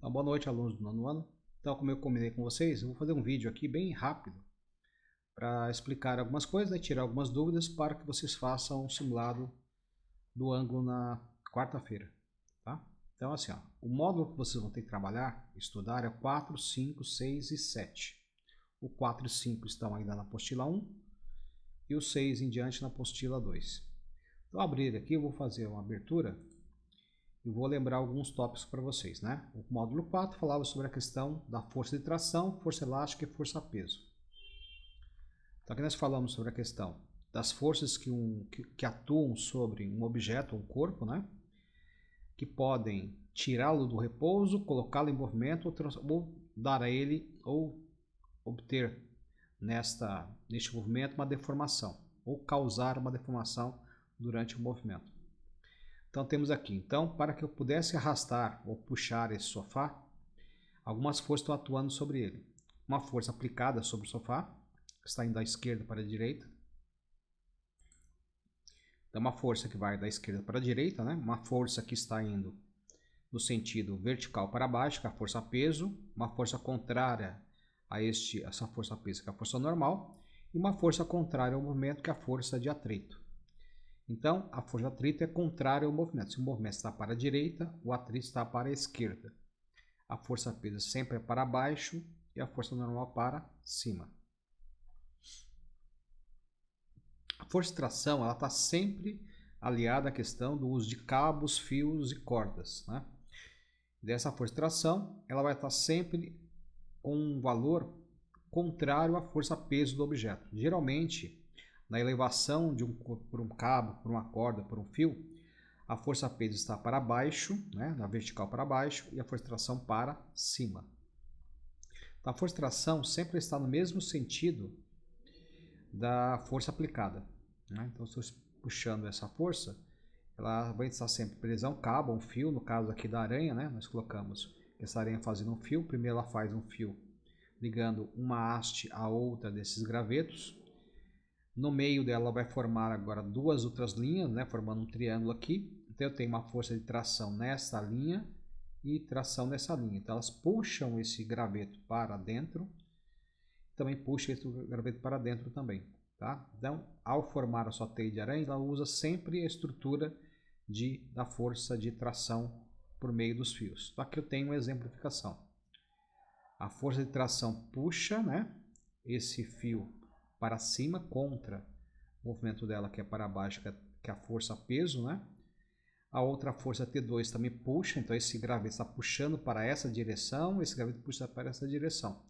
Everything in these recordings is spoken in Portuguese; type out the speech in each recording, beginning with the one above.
Então, boa noite, alunos do nono ano. Então, como eu combinei com vocês, eu vou fazer um vídeo aqui bem rápido para explicar algumas coisas, né, tirar algumas dúvidas para que vocês façam um simulado do ângulo na quarta-feira, tá? Então, assim, ó, o módulo que vocês vão ter que trabalhar, estudar é 4, 5, 6 e 7. O 4 e 5 estão ainda na apostila 1 e o 6 em diante na apostila 2. Então, abrir aqui, eu vou fazer uma abertura e vou lembrar alguns tópicos para vocês, né? O módulo 4 falava sobre a questão da força de tração, força elástica e força-peso. Então aqui nós falamos sobre a questão das forças que atuam sobre um objeto, um corpo, né? Que podem tirá-lo do repouso, colocá-lo em movimento ou dar a ele ou obter neste movimento uma deformação ou causar uma deformação durante o movimento. Então temos aqui, para que eu pudesse arrastar ou puxar esse sofá, algumas forças estão atuando sobre ele. Uma força aplicada sobre o sofá, que está indo da esquerda para a direita. Então uma força que vai da esquerda para a direita, né? Uma força que está indo no sentido vertical para baixo, que é a força peso. Uma força contrária a essa força peso, que é a força normal. E uma força contrária ao movimento, que é a força de atrito. Então, a força de atrito é contrária ao movimento. Se o movimento está para a direita, o atrito está para a esquerda. A força peso sempre é para baixo e a força normal para cima. A força de tração ela está sempre aliada à questão do uso de cabos, fios e cordas, né? Dessa força de tração, ela vai estar sempre com um valor contrário à força peso do objeto. Geralmente, na elevação por um cabo, por uma corda, por um fio, a força peso está para baixo, né, na vertical para baixo, e a força de tração para cima. Então, a força de tração sempre está no mesmo sentido da força aplicada, né? Então, se eu estou puxando essa força, ela vai estar sempre presa a um cabo, um fio, no caso aqui da aranha, né, nós colocamos essa aranha fazendo um fio. Primeiro ela faz um fio ligando uma haste a outra desses gravetos. No meio dela vai formar agora duas outras linhas, né, formando um triângulo aqui. Então eu tenho uma força de tração nessa linha e tração nessa linha. Então elas puxam esse graveto para dentro, também puxa esse graveto para dentro também, tá? Então, ao formar a sua teia de aranha, ela usa sempre a estrutura da força de tração por meio dos fios. Então aqui eu tenho uma exemplificação. A força de tração puxa, né, esse fio para cima contra o movimento dela, que é para baixo, que é a força peso, né? A outra força T2 também puxa, então esse graveto está puxando para essa direção, esse graveto puxa para essa direção.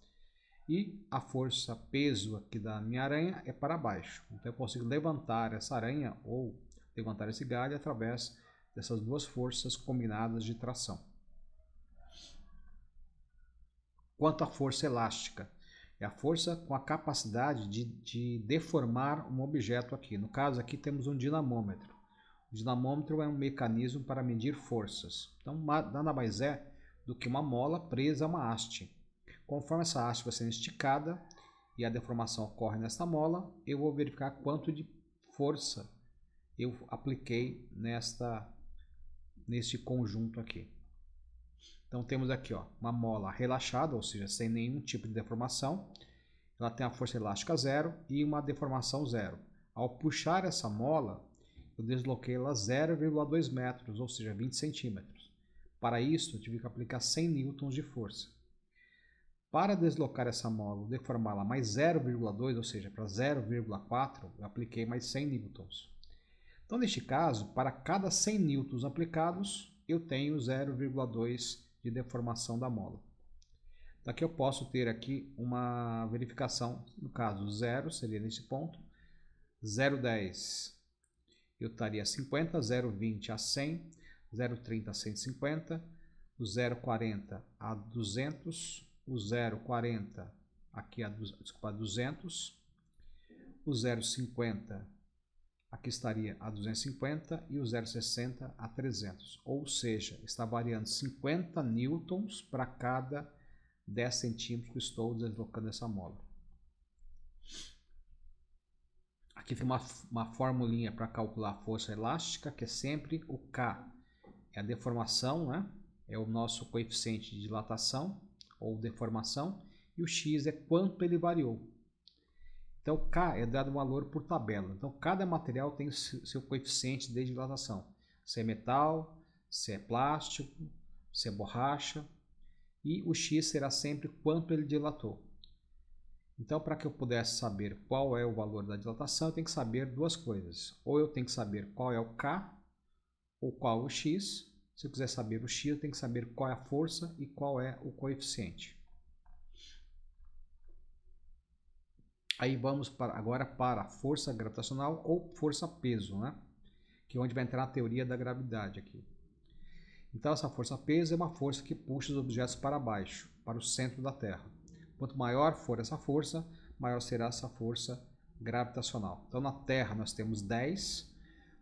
E a força peso aqui da minha aranha é para baixo. Então eu consigo levantar essa aranha ou levantar esse galho através dessas duas forças combinadas de tração. Quanto à força elástica, é a força com a capacidade de deformar um objeto aqui. No caso aqui temos um dinamômetro. O dinamômetro é um mecanismo para medir forças. Então nada mais é do que uma mola presa a uma haste. Conforme essa haste vai sendo esticada e a deformação ocorre nesta mola, eu vou verificar quanto de força eu apliquei neste conjunto aqui. Então temos aqui, ó, uma mola relaxada, ou seja, sem nenhum tipo de deformação. Ela tem a força elástica 0 e uma deformação 0. Ao puxar essa mola, eu desloquei ela 0,2 metros, ou seja, 20 centímetros. Para isso, eu tive que aplicar 100 newtons de força. Para deslocar essa mola, deformá-la mais 0,2, ou seja, para 0,4, eu apliquei mais 100 newtons. Então, neste caso, para cada 100 newtons aplicados, eu tenho 0,2 de deformação da mola. Daqui eu posso ter aqui uma verificação, no caso 0 seria nesse ponto, 0,10 eu estaria a 50, 0,20 a 100, 0,30 a 150, o 0,40 a 200, o 0,40 aqui a 200, o 0,50 aqui estaria a 250 e o 0,60 a 300. Ou seja, está variando 50 newtons para cada 10 centímetros que estou deslocando essa mola. Aqui tem uma formulinha para calcular a força elástica, que é sempre o K. É a deformação, né? é o nosso coeficiente de dilatação ou deformação, e o x é quanto ele variou. Então, K é dado um valor por tabela. Então, cada material tem o seu coeficiente de dilatação. Se é metal, se é plástico, se é borracha. E o x será sempre quanto ele dilatou. Então, para que eu pudesse saber qual é o valor da dilatação, eu tenho que saber duas coisas. Ou eu tenho que saber qual é o K, ou qual é o x. Se eu quiser saber o x, eu tenho que saber qual é a força e qual é o coeficiente. Aí vamos agora para a força gravitacional ou força-peso, né? Que é onde vai entrar a teoria da gravidade aqui. Então, essa força-peso é uma força que puxa os objetos para baixo, para o centro da Terra. Quanto maior for essa força, maior será essa força gravitacional. Então, na Terra nós temos 10,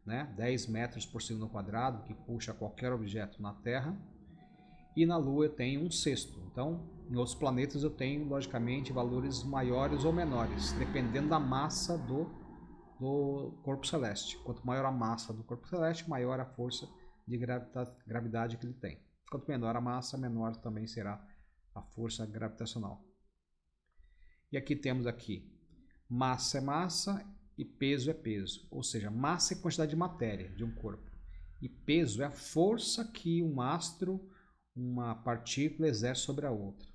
né? 10 metros por segundo quadrado, que puxa qualquer objeto na Terra. E na Lua eu tenho 1/6. Então, em outros planetas eu tenho, logicamente, valores maiores ou menores, dependendo da massa do corpo celeste. Quanto maior a massa do corpo celeste, maior a força de gravidade que ele tem. Quanto menor a massa, menor também será a força gravitacional. E aqui temos aqui, massa é massa e peso é peso. Ou seja, massa é quantidade de matéria de um corpo. E peso é a força que um astro, uma partícula exerce sobre a outra.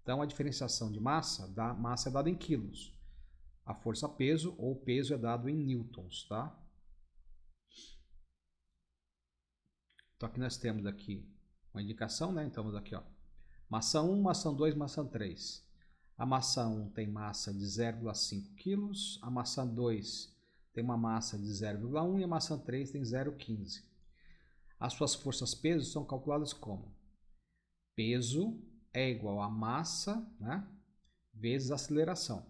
Então, a diferenciação de massa é dada em quilos. A força-peso ou peso é dado em newtons, tá? Então, aqui nós temos aqui uma indicação, né? Então, aqui, ó, massa 1, massa 2, massa 3. A massa 1 tem massa de 0,5 kg, a massa 2 tem uma massa de 0,1 e a massa 3 tem 0,15. As suas forças-peso são calculadas como? Peso é igual a massa, né, vezes aceleração.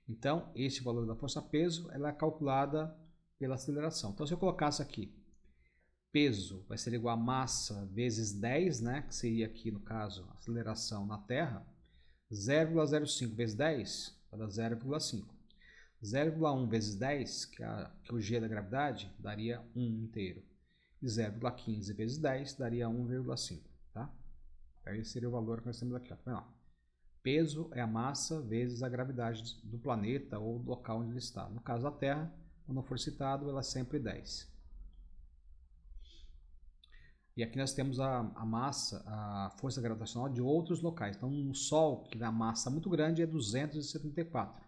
Então, esse valor da força-peso ela é calculada pela aceleração. Então, se eu colocasse aqui, peso vai ser igual a massa vezes 10, né, que seria aqui, no caso, a aceleração na Terra, 0,05 vezes 10 vai dar 0,5. 0,1 vezes 10, que é o G da gravidade, daria 1 inteiro. E 0,15 vezes 10 daria 1,5. Tá? Aí seria o valor que nós temos aqui. Ó. Peso é a massa vezes a gravidade do planeta ou do local onde ele está. No caso da Terra, quando for citado, ela é sempre 10. E aqui nós temos a massa, a força gravitacional de outros locais. Então, no Sol, que dá massa muito grande, é 274.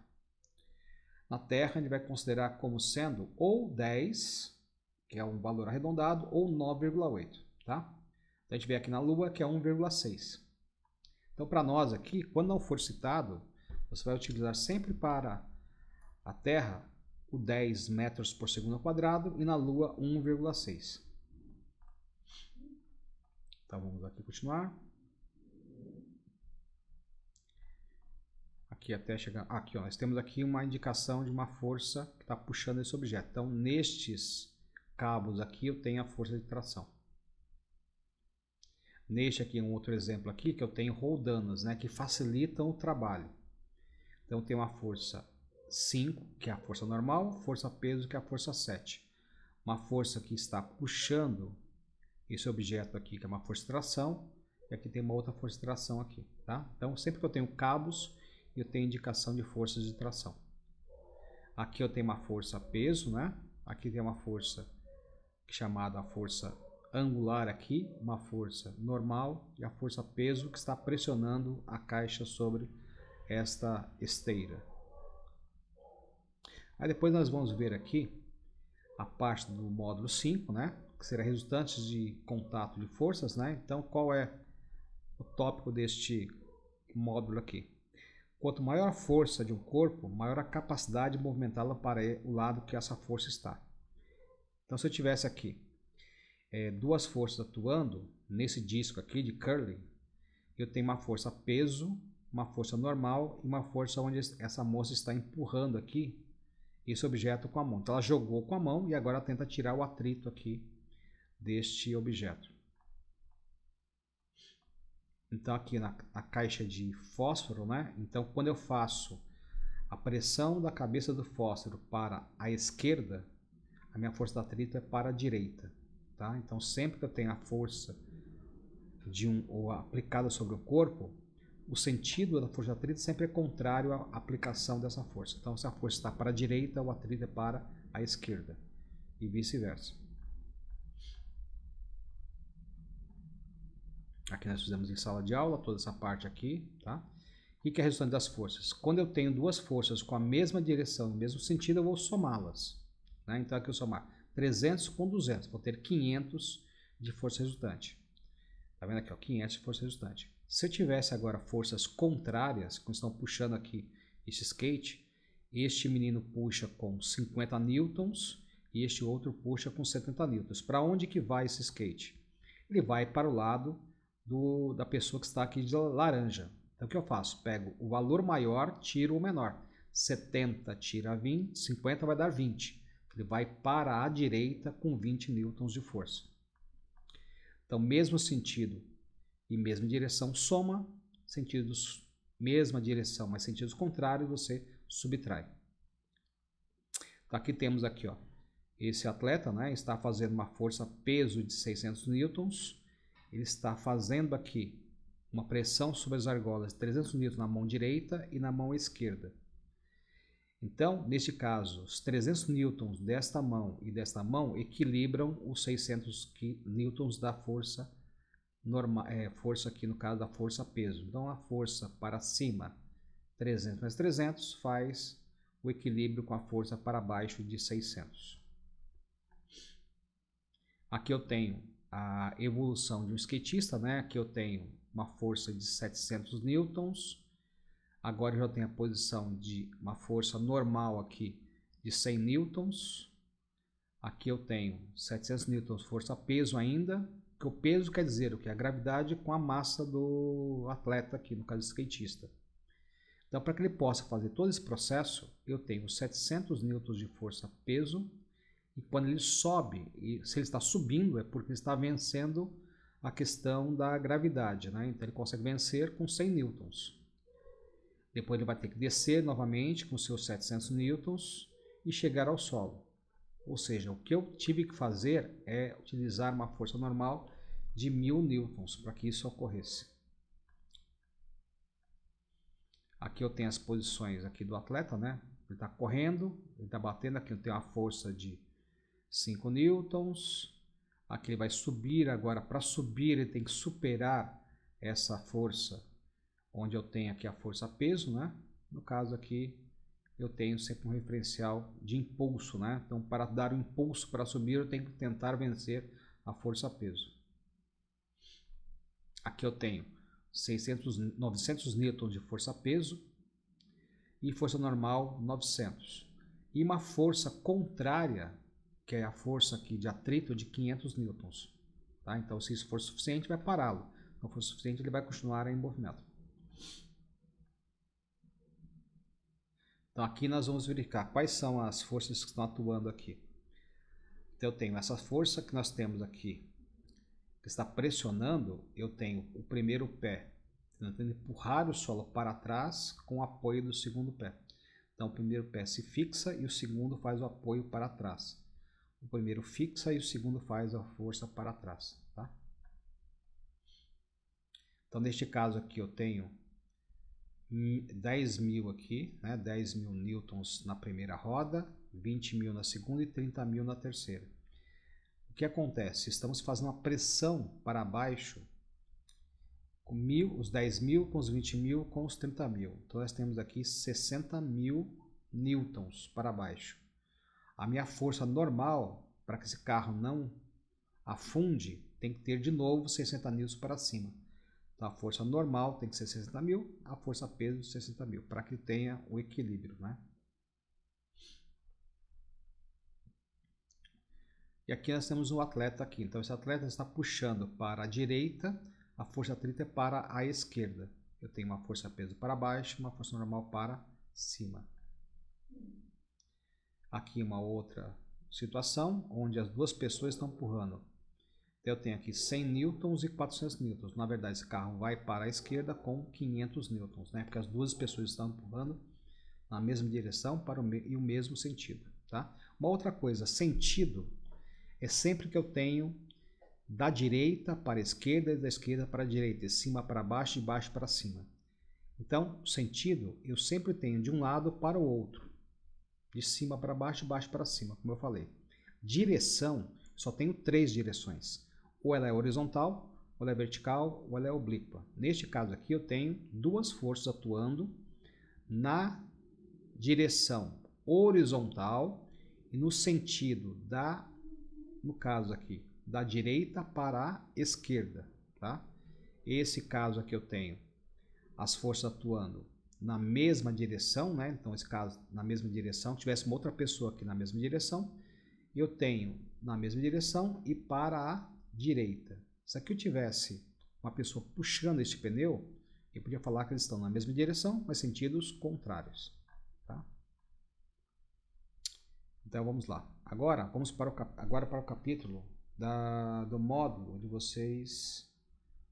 Na Terra, a gente vai considerar como sendo ou 10, que é um valor arredondado, ou 9,8. Tá? Então, a gente vê aqui na Lua, que é 1,6. Então, para nós aqui, quando não for citado, você vai utilizar sempre para a Terra o 10 metros por segundo quadrado e na Lua 1,6. Então, vamos aqui continuar. Aqui até chegar... Aqui, ó, nós temos aqui uma indicação de uma força que está puxando esse objeto. Então, nestes cabos aqui, eu tenho a força de tração. Neste aqui, um outro exemplo aqui, que eu tenho roldanas, né, que facilitam o trabalho. Então, tem uma força 5, que é a força normal, força peso, que é a força 7. Uma força que está puxando esse objeto aqui, que é uma força de tração, e aqui tem uma outra força de tração aqui, tá? Então, sempre que eu tenho cabos, eu tenho indicação de forças de tração. Aqui eu tenho uma força peso, né? Aqui tem uma força chamada a força angular aqui, uma força normal e a força peso que está pressionando a caixa sobre esta esteira. Aí depois nós vamos ver aqui a parte do módulo 5, né? Que será resultantes de contato de forças, né? Então, qual é o tópico deste módulo aqui? Quanto maior a força de um corpo, maior a capacidade de movimentá-la para o lado que essa força está. Então, se eu tivesse aqui duas forças atuando nesse disco aqui de curling, eu tenho uma força peso, uma força normal e uma força onde essa moça está empurrando aqui esse objeto com a mão. Então, ela jogou com a mão e agora ela tenta tirar o atrito aqui deste objeto. Então, aqui na caixa de fósforo, né? Então, quando eu faço a pressão da cabeça do fósforo para a esquerda, a minha força de atrito é para a direita. Tá? Então, sempre que eu tenho a força ou aplicada sobre o corpo, o sentido da força de atrito sempre é contrário à aplicação dessa força. Então, se a força está para a direita, o atrito é para a esquerda e vice-versa. Aqui nós fizemos em sala de aula, toda essa parte aqui, tá? O que é a resultante das forças? Quando eu tenho duas forças com a mesma direção, no mesmo sentido, eu vou somá-las. Né? Então aqui eu somar 300 com 200, vou ter 500 de força resultante. Tá vendo aqui, ó, 500 de força resultante. Se eu tivesse agora forças contrárias, como estão puxando aqui esse skate, este menino puxa com 50 newtons e este outro puxa com 70 newtons. Para onde que vai esse skate? Ele vai para o lado da pessoa que está aqui de laranja. Então o que eu faço? Pego o valor maior, tiro o menor. 70 tira 20, 50 vai dar 20. Ele vai para a direita com 20 newtons de força. Então, mesmo sentido e mesma direção, soma, sentidos, mesma direção, mas sentidos contrários, você subtrai. Então, aqui temos aqui, ó, esse atleta, né, está fazendo uma força peso de 600 newtons, ele está fazendo aqui uma pressão sobre as argolas de 300 newtons na mão direita e na mão esquerda. Então, neste caso, os 300 newtons desta mão e desta mão equilibram os 600 newtons da força normal, força aqui no caso da força peso. Então, a força para cima, 300 mais 300, faz o equilíbrio com a força para baixo de 600. Aqui eu tenho a evolução de um skatista, né? Aqui eu tenho uma força de 700 newtons. Agora eu já tenho a posição de uma força normal aqui de 100 newtons. Aqui eu tenho 700 newtons força peso ainda, que o peso quer dizer o que? A gravidade com a massa do atleta aqui, no caso do skatista. Então, para que ele possa fazer todo esse processo, eu tenho 700 newtons de força peso, e quando ele sobe, e se ele está subindo é porque ele está vencendo a questão da gravidade, né? Então ele consegue vencer com 100 newtons. Depois ele vai ter que descer novamente com seus 700 newtons e chegar ao solo. Ou seja, o que eu tive que fazer é utilizar uma força normal de 1000 newtons para que isso ocorresse. Aqui eu tenho as posições aqui do atleta, né? Ele está correndo, ele está batendo, aqui eu tenho uma força de 5 newtons. Aqui ele vai subir agora, para subir ele tem que superar essa força, onde eu tenho aqui a força peso, né? No caso aqui eu tenho sempre um referencial de impulso, né? Então, para dar o impulso para subir, eu tenho que tentar vencer a força peso. Aqui eu tenho 900 newtons de força peso e força normal 900. E uma força contrária, que é a força aqui de atrito de 500 newtons. Tá? Então, se isso for suficiente, vai pará-lo. Se não for suficiente, ele vai continuar em movimento. Então aqui nós vamos verificar quais são as forças que estão atuando aqui. Então eu tenho essa força que nós temos aqui, que está pressionando, eu tenho o primeiro pé tentando empurrar o solo para trás com o apoio do segundo pé. Então o primeiro pé se fixa e o segundo faz o apoio para trás. O primeiro fixa e o segundo faz a força para trás. Tá? Então neste caso aqui eu tenho 10.000 aqui, né? 10.000 newtons na primeira roda, 20.000 na segunda e 30.000 na terceira. O que acontece? Estamos fazendo uma pressão para baixo com os 10.000, com os 20.000, com os 30.000. Então nós temos aqui 60.000 newtons para baixo. A minha força normal para que esse carro não afunde tem que ter de novo 60 newtons para cima. Então, a força normal tem que ser 60.000, a força peso 60.000, para que tenha o equilíbrio, né? E aqui nós temos um atleta aqui. Então, esse atleta está puxando para a direita, a força atrito é para a esquerda. Eu tenho uma força peso para baixo, uma força normal para cima. Aqui uma outra situação, onde as duas pessoas estão empurrando. Eu tenho aqui 100 newtons e 400 newtons. Na verdade, esse carro vai para a esquerda com 500 newtons, né? Porque as duas pessoas estão empurrando na mesma direção e o mesmo sentido, tá? Uma outra coisa, sentido é sempre que eu tenho da direita para a esquerda e da esquerda para a direita, de cima para baixo, de baixo para cima. Então, o sentido eu sempre tenho de um lado para o outro, de cima para baixo, de baixo para cima, como eu falei. Direção, só tenho 3 direções. Ou ela é horizontal, ou ela é vertical, ou ela é oblíqua. Neste caso aqui eu tenho 2 forças atuando na direção horizontal e no sentido no caso aqui, da direita para a esquerda, tá? Esse caso aqui eu tenho as forças atuando na mesma direção, né? Então esse caso na mesma direção, se tivesse uma outra pessoa aqui na mesma direção, eu tenho na mesma direção e para a direita. Se aqui eu tivesse uma pessoa puxando este pneu, eu podia falar que eles estão na mesma direção, mas sentidos contrários, tá? Então vamos lá. Agora vamos para o capítulo do módulo de vocês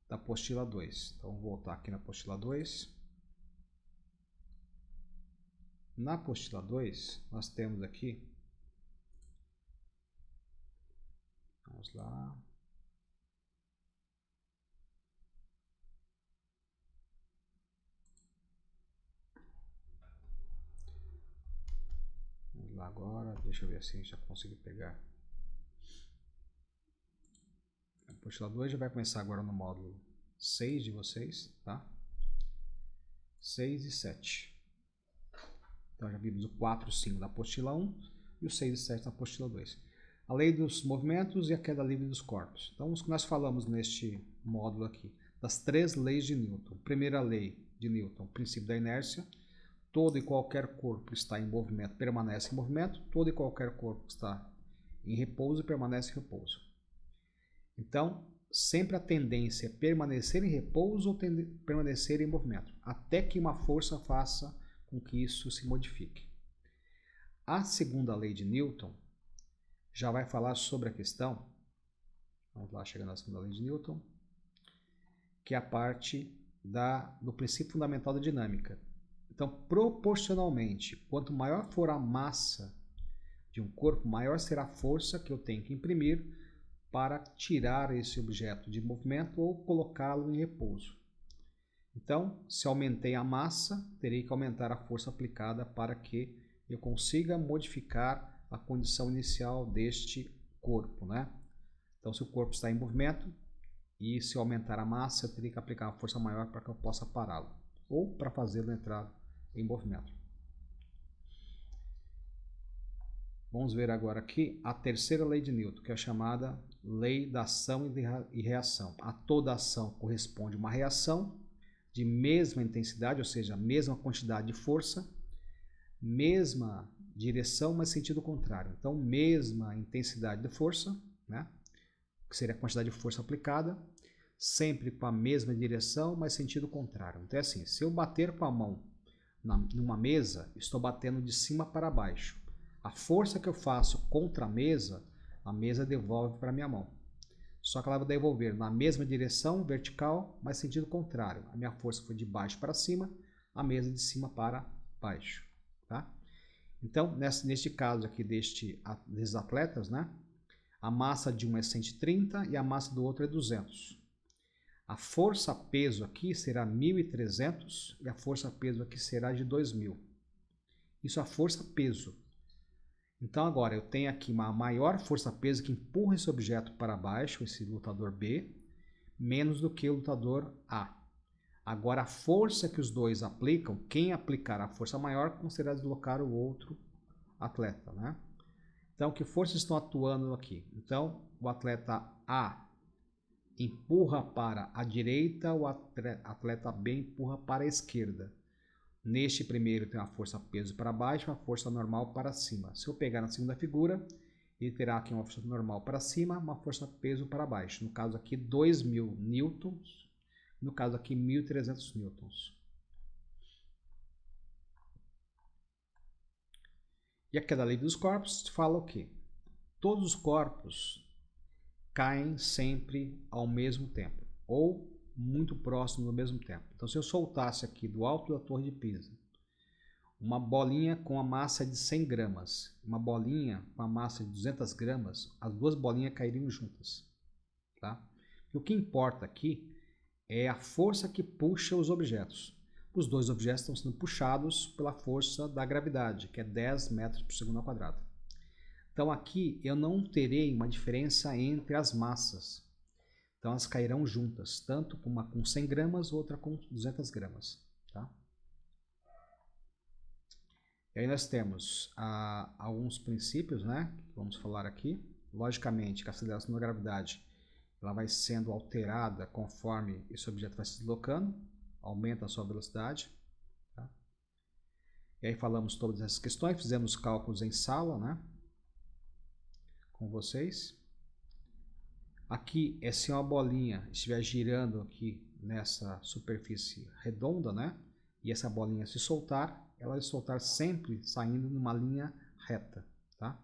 da apostila 2. Então vou voltar aqui na apostila 2. Na apostila 2 nós temos aqui, vamos lá, agora, deixa eu ver se já consegui pegar. A apostila 2 já vai começar agora no módulo 6 de vocês, tá? 6 e 7. Então já vimos o 4 e 5 da apostila 1 e o 6 e 7 da apostila 2. A lei dos movimentos e a queda livre dos corpos. Então, os que nós falamos neste módulo aqui, das 3 leis de Newton. Primeira lei de Newton, o princípio da inércia. Todo e qualquer corpo está em movimento, permanece em movimento. Todo e qualquer corpo está em repouso e permanece em repouso. Então, sempre a tendência é permanecer em repouso ou permanecer em movimento, até que uma força faça com que isso se modifique. A segunda lei de Newton já vai falar sobre a questão, vamos lá, chegando na segunda lei de Newton, que é a parte do princípio fundamental da dinâmica. Então, proporcionalmente, quanto maior for a massa de um corpo, maior será a força que eu tenho que imprimir para tirar esse objeto de movimento ou colocá-lo em repouso. Então, se aumentei a massa, terei que aumentar a força aplicada para que eu consiga modificar a condição inicial deste corpo, né? Então, se o corpo está em movimento e se eu aumentar a massa, eu teria que aplicar uma força maior para que eu possa pará-lo ou para fazê-lo entrar em movimento. Vamos ver agora aqui a terceira lei de Newton, que é a chamada lei da ação e reação. A toda ação corresponde uma reação de mesma intensidade, ou seja, mesma quantidade de força, mesma direção, mas sentido contrário. Então, mesma intensidade de força, né? Que seria a quantidade de força aplicada, sempre com a mesma direção, mas sentido contrário. Então é assim, se eu bater com a mão numa mesa, estou batendo de cima para baixo. A força que eu faço contra a mesa devolve para a minha mão. Só que ela vai devolver na mesma direção, vertical, mas sentido contrário. A minha força foi de baixo para cima, a mesa de cima para baixo. Tá? Então, neste caso aqui desses atletas, né? A massa de um é 130 e a massa do outro é 200. A força-peso aqui será 1.300 e a força-peso aqui será de 2.000. Isso é a força-peso. Então agora eu tenho aqui uma maior força-peso que empurra esse objeto para baixo, esse lutador B, menos do que o lutador A. Agora a força que os dois aplicam, quem aplicar a força maior conseguirá deslocar o outro atleta, né? Então que forças estão atuando aqui? Então o atleta A empurra para a direita, o atleta B empurra para a esquerda. Neste primeiro tem uma força-peso para baixo, uma força normal para cima. Se eu pegar na segunda figura, ele terá aqui uma força normal para cima, uma força-peso para baixo. No caso aqui, 2.000 newtons. No caso aqui, 1.300 newtons. E a queda livre dos corpos fala o quê? Todos os corpos caem sempre ao mesmo tempo, ou muito próximo ao mesmo tempo. Então, se eu soltasse aqui do alto da Torre de Pisa uma bolinha com a massa de 100 gramas, uma bolinha com a massa de 200 gramas, as duas bolinhas cairiam juntas. tá? E o que importa aqui é a força que puxa os objetos. Os dois objetos estão sendo puxados pela força da gravidade, que é 10 metros por segundo ao quadrado. Então aqui eu não terei uma diferença entre as massas. Então elas cairão juntas, tanto uma com 100 gramas, outra com 200 gramas. Tá? E aí nós temos alguns princípios, né, que vamos falar aqui. Logicamente, que a aceleração da gravidade ela vai sendo alterada conforme esse objeto vai se deslocando, aumenta a sua velocidade. Tá? E aí falamos todas essas questões, fizemos cálculos em sala, né, com vocês. Aqui é se uma bolinha estiver girando aqui nessa superfície redonda, né, e essa bolinha se soltar, ela vai soltar sempre saindo numa linha reta. Tá?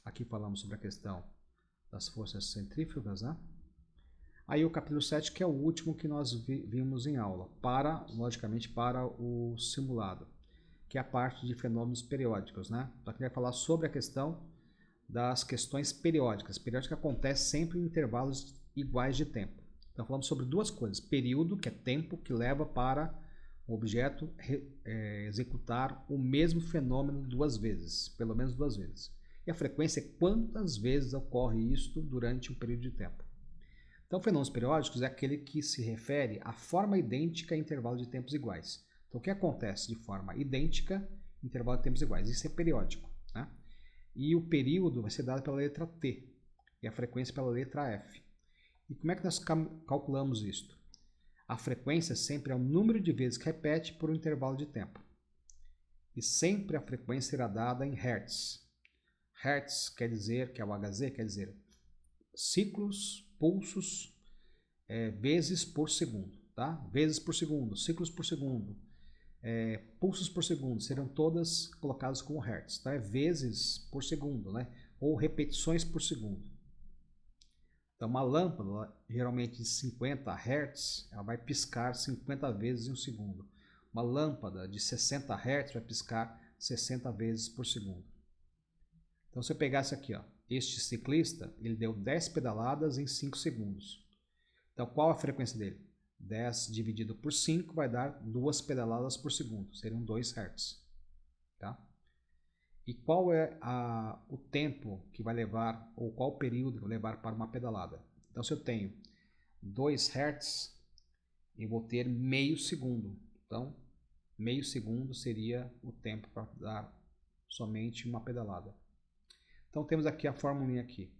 Aqui falamos sobre a questão das forças centrífugas, né? Aí o capítulo 7, que é o último que nós vimos em aula, logicamente, para o simulado, que é a parte de fenômenos periódicos, né? Então aqui vai falar sobre a questão das questões periódicas. Periódica acontece sempre em intervalos iguais de tempo. Então falamos sobre duas coisas: período, que é tempo que leva para o objeto executar o mesmo fenômeno duas vezes, pelo menos duas vezes. E a frequência é quantas vezes ocorre isto durante um período de tempo. Então, fenômenos periódicos é aquele que se refere à forma idêntica em intervalo de tempos iguais. Então, o que acontece de forma idêntica em intervalo de tempos iguais? Isso é periódico. Né? E o período vai ser dado pela letra T e a frequência pela letra F. E como é que nós calculamos isto? A frequência sempre é o número de vezes que repete por um intervalo de tempo. E sempre a frequência será dada em Hertz. Hertz quer dizer, que é o Hz, quer dizer ciclos, pulsos, vezes por segundo. Tá? Vezes por segundo, ciclos por segundo, pulsos por segundo, serão todas colocadas como Hertz. Tá? É vezes por segundo, né? Ou repetições por segundo. Então, uma lâmpada, geralmente de 50 Hz, ela vai piscar 50 vezes em um segundo. Uma lâmpada de 60 Hz vai piscar 60 vezes por segundo. Então, se eu pegasse aqui, ó, este ciclista, ele deu 10 pedaladas em 5 segundos. Então, qual a frequência dele? 10 dividido por 5 vai dar 2 pedaladas por segundo, seriam 2 Hz. Tá? E qual é o tempo que vai levar, ou qual o período que vai levar para uma pedalada? Então, se eu tenho 2 Hz, eu vou ter meio segundo. Então, meio segundo seria o tempo para dar somente uma pedalada. Então, temos aqui a formulinha aqui.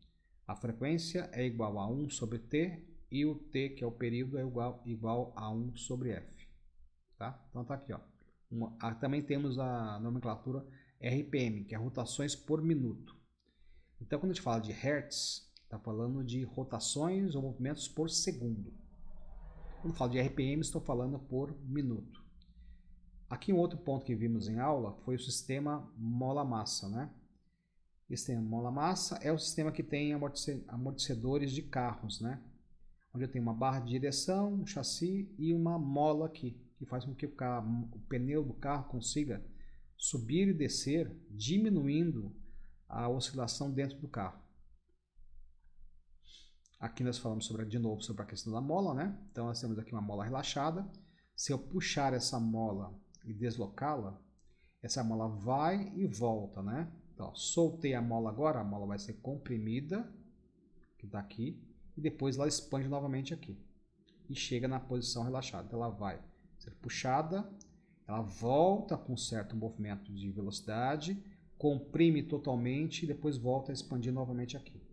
A frequência é igual a 1 sobre T e o T, que é o período, é igual a 1 sobre F. Tá? Então, está aqui. Ó. Também temos a nomenclatura RPM, que é rotações por minuto. Então, quando a gente fala de Hertz, está falando de rotações ou movimentos por segundo. Quando falo de RPM, estou falando por minuto. Aqui um outro ponto que vimos em aula foi o sistema mola-massa, né? O sistema mola-massa é o sistema que tem amortecedores de carros, né? Onde eu tenho uma barra de direção, um chassi e uma mola aqui, que faz com que o pneu do carro consiga subir e descer, diminuindo a oscilação dentro do carro. Aqui nós falamos de novo sobre a questão da mola, né? Então nós temos aqui uma mola relaxada. Se eu puxar essa mola e deslocá-la, essa mola vai e volta, né? Então, soltei a mola agora, a mola vai ser comprimida, que está aqui, e depois ela expande novamente aqui. E chega na posição relaxada. Então ela vai ser puxada, ela volta com certo movimento de velocidade, comprime totalmente e depois volta a expandir novamente aqui.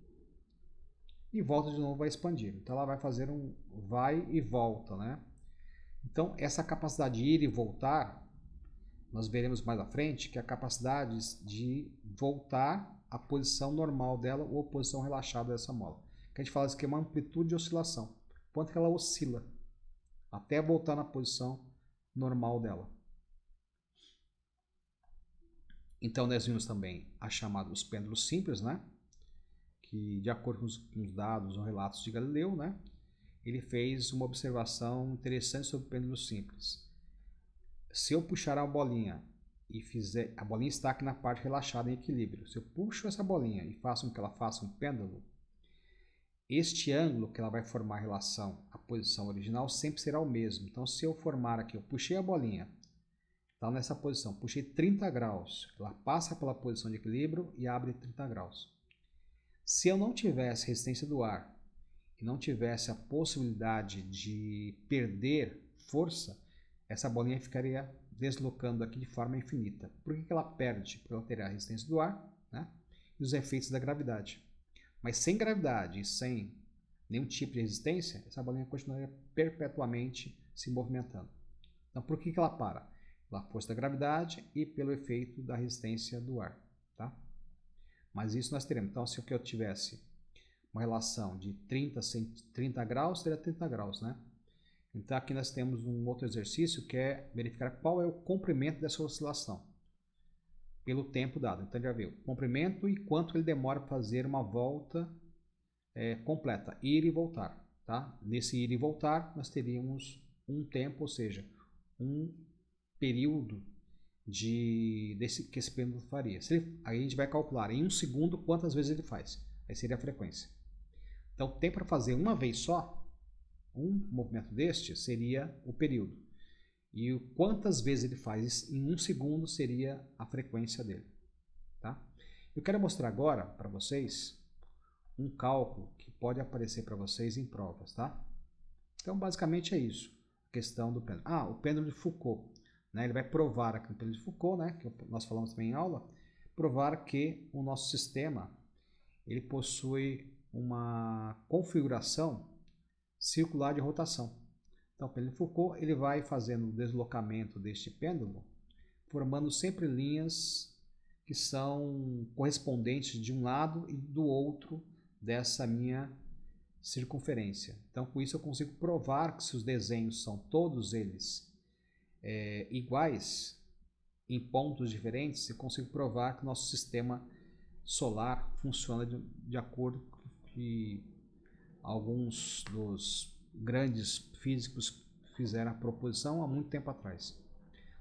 E volta de novo a expandir. Então ela vai fazer um vai e volta, né? Então essa capacidade de ir e voltar, nós veremos mais à frente que é a capacidade de voltar à posição normal dela ou posição relaxada dessa mola. Que a gente fala que é uma amplitude de oscilação. Quanto que ela oscila até voltar na posição normal dela. Então nós vimos também a chamada dos pêndulos simples, né? Que de acordo com os dados ou relatos de Galileu, né? Ele fez uma observação interessante sobre pêndulos simples. Se eu puxar a bolinha e fizer, a bolinha está aqui na parte relaxada em equilíbrio. Se eu puxo essa bolinha e faço com que ela faça um pêndulo, este ângulo que ela vai formar em relação à posição original sempre será o mesmo. Então, se eu formar aqui, eu puxei a bolinha, está nessa posição, puxei 30 graus, ela passa pela posição de equilíbrio e abre 30 graus. Se eu não tivesse resistência do ar e não tivesse a possibilidade de perder força, essa bolinha ficaria deslocando aqui de forma infinita. Por que ela perde? Porque ela teria a resistência do ar, né? E os efeitos da gravidade. Mas sem gravidade e sem nenhum tipo de resistência, essa bolinha continuaria perpetuamente se movimentando. Então, por que ela para? Pela força da gravidade e pelo efeito da resistência do ar. Tá? Mas isso nós teremos. Então, se eu tivesse uma relação de 30 graus, teria 30 graus, né? Então, aqui nós temos um outro exercício que é verificar qual é o comprimento dessa oscilação pelo tempo dado. Então, já viu o comprimento e quanto ele demora para fazer uma volta completa, ir e voltar. Tá? Nesse ir e voltar, nós teríamos um tempo, ou seja, um período que esse pêndulo faria. Aí a gente vai calcular em 1 segundo quantas vezes ele faz. Aí seria a frequência. Então, tem para fazer uma vez só, um movimento deste seria o período. E quantas vezes ele faz em 1 segundo seria a frequência dele. Tá? Eu quero mostrar agora para vocês um cálculo que pode aparecer para vocês em provas. Tá? Então, basicamente é isso. A questão do pêndulo. O pêndulo de Foucault. Né? Ele vai provar aqui no pêndulo de Foucault, né? Que nós falamos também em aula, provar que o nosso sistema ele possui uma configuração circular de rotação. Então, o pêndulo de Foucault ele vai fazendo o deslocamento deste pêndulo, formando sempre linhas que são correspondentes de um lado e do outro dessa minha circunferência. Então, com isso eu consigo provar que se os desenhos são todos eles iguais, em pontos diferentes, eu consigo provar que o nosso sistema solar funciona de acordo com que alguns dos grandes físicos fizeram a proposição há muito tempo atrás.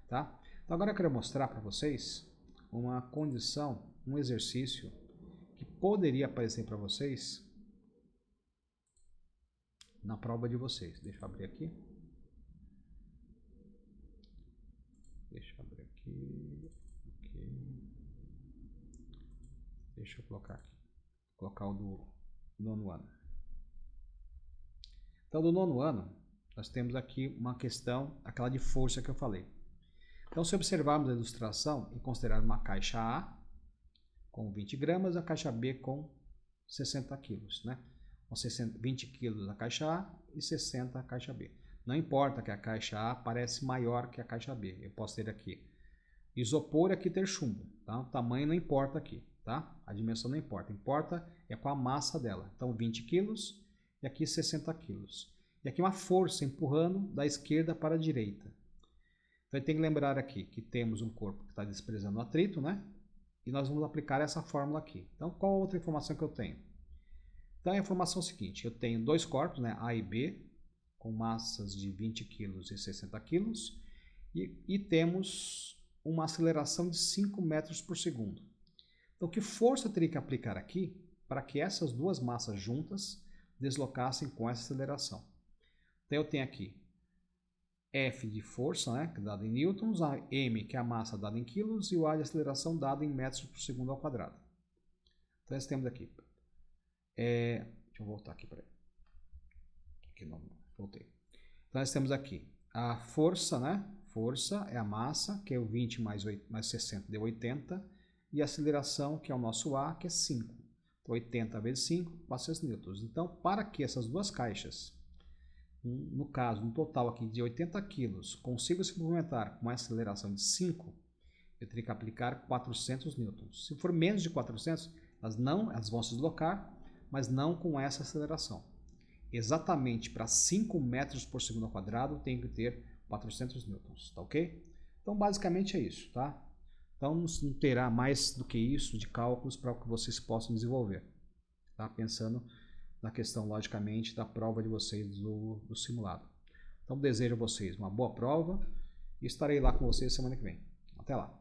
Tá? Então agora eu quero mostrar para vocês uma condição, um exercício que poderia aparecer para vocês na prova de vocês. Deixa eu abrir aqui. Deixa eu colocar aqui. Colocar o do nono ano. Então, do nono ano, nós temos aqui uma questão, aquela de força que eu falei. Então, se observarmos a ilustração e considerar uma caixa A com 20 gramas, a caixa B com 60 quilos, né? Com 20 quilos a caixa A e 60 a caixa B. Não importa que a caixa A parece maior que a caixa B. Eu posso ter aqui isopor e aqui ter chumbo. Tá? O tamanho não importa aqui. Tá? A dimensão não importa. Importa é com a massa dela. Então, 20 quilos e aqui 60 quilos. E aqui uma força empurrando da esquerda para a direita. Então, tem que lembrar aqui que temos um corpo que está desprezando o atrito, né? E nós vamos aplicar essa fórmula aqui. Então, qual a outra informação que eu tenho? Então, a informação é a seguinte. Eu tenho dois corpos, né? A e B, com massas de 20 quilos e 60 quilos. E temos uma aceleração de 5 metros por segundo. Então, que força eu teria que aplicar aqui para que essas duas massas juntas deslocassem com essa aceleração? Então, eu tenho aqui F de força, né, que é dado em newtons, a M, que é a massa dada em quilos, e o A de aceleração dado em metros por segundo ao quadrado. Então, nós temos aqui. Deixa eu voltar aqui para aí. Aqui não, voltei. Então, nós temos aqui a força, né? Força é a massa, que é o 20 mais 60, deu 80. E a aceleração, que é o nosso A, que é 5. 80 vezes 5, 400 newtons. Então, para que essas duas caixas, no caso, no total aqui de 80 kg, consigam se movimentar com uma aceleração de 5, eu teria que aplicar 400 newtons. Se for menos de 400, elas vão se deslocar, mas não com essa aceleração. Exatamente para 5 metros por segundo ao quadrado, tem que ter 400 newtons, tá ok? Então, basicamente é isso, tá? Então, não terá mais do que isso de cálculos para que vocês possam desenvolver. Tá? Pensando na questão, logicamente, da prova de vocês do simulado. Então, desejo a vocês uma boa prova e estarei lá com vocês semana que vem. Até lá!